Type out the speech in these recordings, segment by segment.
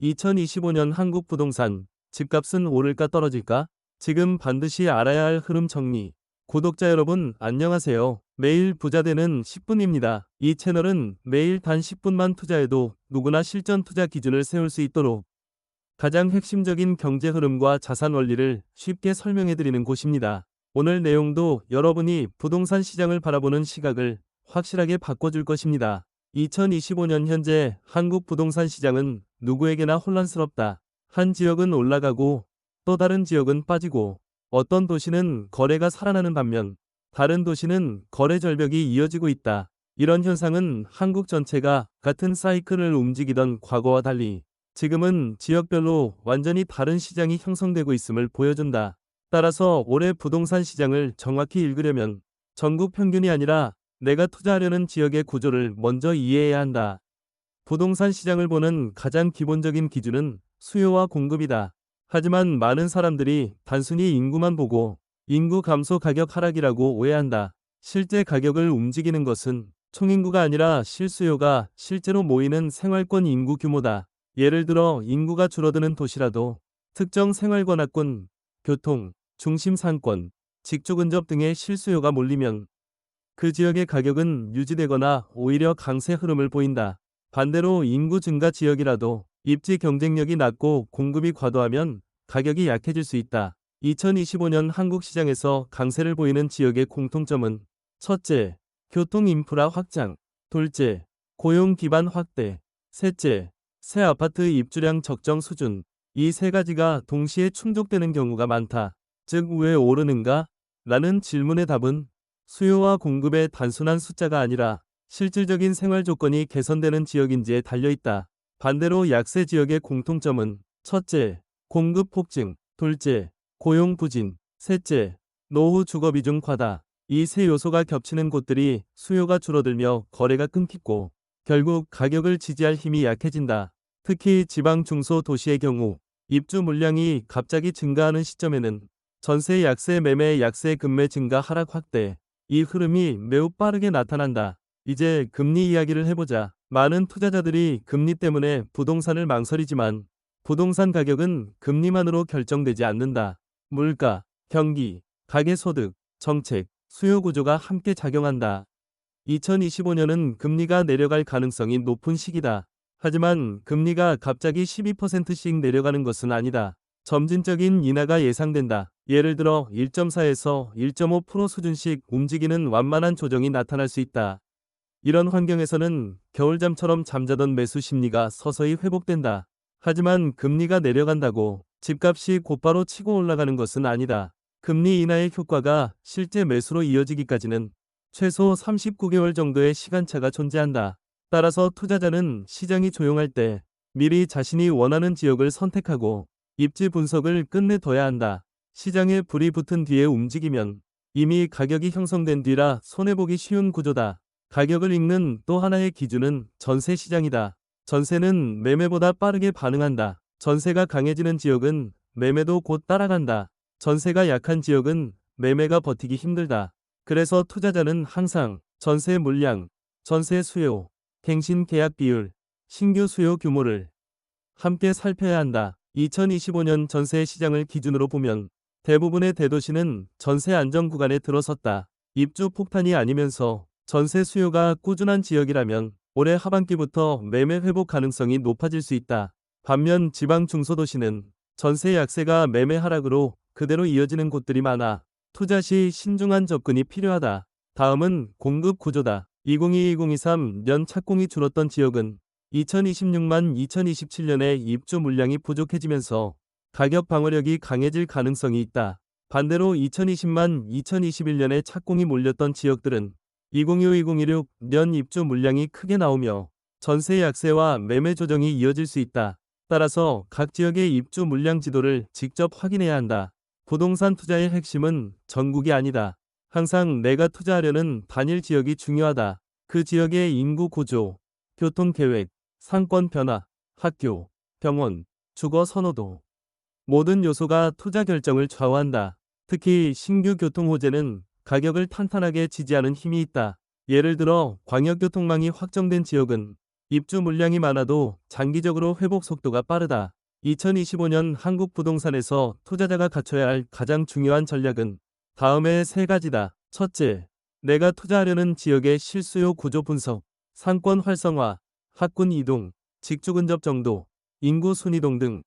2025년 한국 부동산, 집값은 오를까 떨어질까? 지금 반드시 알아야 할 흐름 정리. 구독자 여러분, 안녕하세요. 매일 부자되는 10분입니다. 이 채널은 매일 단 10분만 투자해도 누구나 실전 투자 기준을 세울 수 있도록 가장 핵심적인 경제 흐름과 자산 원리를 쉽게 설명해 드리는 곳입니다. 오늘 내용도 여러분이 부동산 시장을 바라보는 시각을 확실하게 바꿔줄 것입니다. 2025년 현재 한국 부동산 시장은 누구에게나 혼란스럽다. 한 지역은 올라가고 또 다른 지역은 빠지고 어떤 도시는 거래가 살아나는 반면 다른 도시는 거래 절벽이 이어지고 있다. 이런 현상은 한국 전체가 같은 사이클을 움직이던 과거와 달리 지금은 지역별로 완전히 다른 시장이 형성되고 있음을 보여준다. 따라서 올해 부동산 시장을 정확히 읽으려면 전국 평균이 아니라 내가 투자하려는 지역의 구조를 먼저 이해해야 한다. 부동산 시장을 보는 가장 기본적인 기준은 수요와 공급이다. 하지만 많은 사람들이 단순히 인구만 보고 인구 감소 가격 하락이라고 오해한다. 실제 가격을 움직이는 것은 총인구가 아니라 실수요가 실제로 모이는 생활권 인구 규모다. 예를 들어 인구가 줄어드는 도시라도 특정 생활권학군, 교통, 중심 상권, 직주 근접 등의 실수요가 몰리면 그 지역의 가격은 유지되거나 오히려 강세 흐름을 보인다. 반대로 인구 증가 지역이라도 입지 경쟁력이 낮고 공급이 과도하면 가격이 약해질 수 있다. 2025년 한국 시장에서 강세를 보이는 지역의 공통점은 첫째, 교통 인프라 확장, 둘째, 고용 기반 확대, 셋째, 새 아파트 입주량 적정 수준. 이 세 가지가 동시에 충족되는 경우가 많다. 즉, 왜 오르는가? 라는 질문의 답은 수요와 공급의 단순한 숫자가 아니라 실질적인 생활 조건이 개선되는 지역인지에 달려있다. 반대로 약세 지역의 공통점은 첫째, 공급 폭증, 둘째, 고용 부진, 셋째, 노후 주거 비중 과다. 이 세 요소가 겹치는 곳들이 수요가 줄어들며 거래가 끊기고 결국 가격을 지지할 힘이 약해진다. 특히 지방 중소도시의 경우 입주 물량이 갑자기 증가하는 시점에는 전세 약세 매매 약세 급매 증가 하락 확대, 이 흐름이 매우 빠르게 나타난다. 이제 금리 이야기를 해보자. 많은 투자자들이 금리 때문에 부동산을 망설이지만 부동산 가격은 금리만으로 결정되지 않는다. 물가, 경기, 가계소득, 정책, 수요 구조가 함께 작용한다. 2025년은 금리가 내려갈 가능성이 높은 시기다. 하지만 금리가 갑자기 12%씩 내려가는 것은 아니다. 점진적인 인하가 예상된다. 예를 들어 1.4에서 1.5% 수준씩 움직이는 완만한 조정이 나타날 수 있다. 이런 환경에서는 겨울잠처럼 잠자던 매수 심리가 서서히 회복된다. 하지만 금리가 내려간다고 집값이 곧바로 치고 올라가는 것은 아니다. 금리 인하의 효과가 실제 매수로 이어지기까지는 최소 39개월 정도의 시간차가 존재한다. 따라서 투자자는 시장이 조용할 때 미리 자신이 원하는 지역을 선택하고 입지 분석을 끝내둬야 한다. 시장에 불이 붙은 뒤에 움직이면 이미 가격이 형성된 뒤라 손해보기 쉬운 구조다. 가격을 읽는 또 하나의 기준은 전세 시장이다. 전세는 매매보다 빠르게 반응한다. 전세가 강해지는 지역은 매매도 곧 따라간다. 전세가 약한 지역은 매매가 버티기 힘들다. 그래서 투자자는 항상 전세 물량, 전세 수요, 갱신 계약 비율, 신규 수요 규모를 함께 살펴야 한다. 2025년 전세 시장을 기준으로 보면 대부분의 대도시는 전세 안정 구간에 들어섰다. 입주 폭탄이 아니면서 전세 수요가 꾸준한 지역이라면 올해 하반기부터 매매 회복 가능성이 높아질 수 있다. 반면 지방 중소도시는 전세 약세가 매매 하락으로 그대로 이어지는 곳들이 많아 투자 시 신중한 접근이 필요하다. 다음은 공급 구조다. 2022-2023년 착공이 줄었던 지역은 2026만 2027년에 입주 물량이 부족해지면서 가격 방어력이 강해질 가능성이 있다. 반대로 2020만 2021년에 착공이 몰렸던 지역들은 2025-2026년 입주 물량이 크게 나오며 전세 약세와 매매 조정이 이어질 수 있다. 따라서 각 지역의 입주 물량 지도를 직접 확인해야 한다. 부동산 투자의 핵심은 전국이 아니다. 항상 내가 투자하려는 단일 지역이 중요하다. 그 지역의 인구 구조, 교통 계획, 상권 변화, 학교, 병원, 주거 선호도 모든 요소가 투자 결정을 좌우한다. 특히 신규 교통 호재는 가격을 탄탄하게 지지하는 힘이 있다. 예를 들어 광역교통망이 확정된 지역은 입주 물량이 많아도 장기적으로 회복 속도가 빠르다. 2025년 한국 부동산에서 투자자가 갖춰야 할 가장 중요한 전략은 다음의 세 가지다. 첫째, 내가 투자하려는 지역의 실수요 구조 분석, 상권 활성화, 학군 이동, 직주 근접 정도, 인구 순이동 등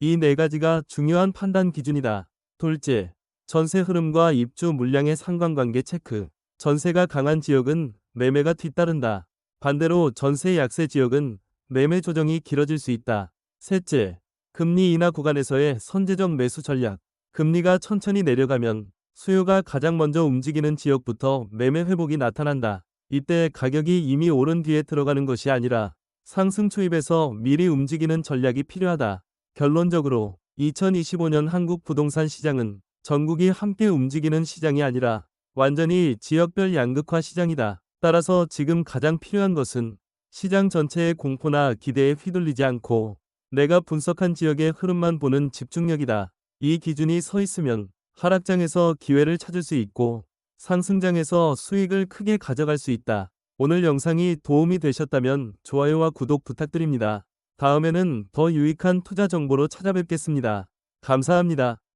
이 네 가지가 중요한 판단 기준이다. 둘째, 전세 흐름과 입주 물량의 상관관계 체크. 전세가 강한 지역은 매매가 뒤따른다. 반대로 전세 약세 지역은 매매 조정이 길어질 수 있다. 셋째, 금리 인하 구간에서의 선제적 매수 전략. 금리가 천천히 내려가면 수요가 가장 먼저 움직이는 지역부터 매매 회복이 나타난다. 이때 가격이 이미 오른 뒤에 들어가는 것이 아니라 상승 초입에서 미리 움직이는 전략이 필요하다. 결론적으로 2025년 한국 부동산 시장은 전국이 함께 움직이는 시장이 아니라 완전히 지역별 양극화 시장이다. 따라서 지금 가장 필요한 것은 시장 전체의 공포나 기대에 휘둘리지 않고 내가 분석한 지역의 흐름만 보는 집중력이다. 이 기준이 서 있으면 하락장에서 기회를 찾을 수 있고 상승장에서 수익을 크게 가져갈 수 있다. 오늘 영상이 도움이 되셨다면 좋아요와 구독 부탁드립니다. 다음에는 더 유익한 투자 정보로 찾아뵙겠습니다. 감사합니다.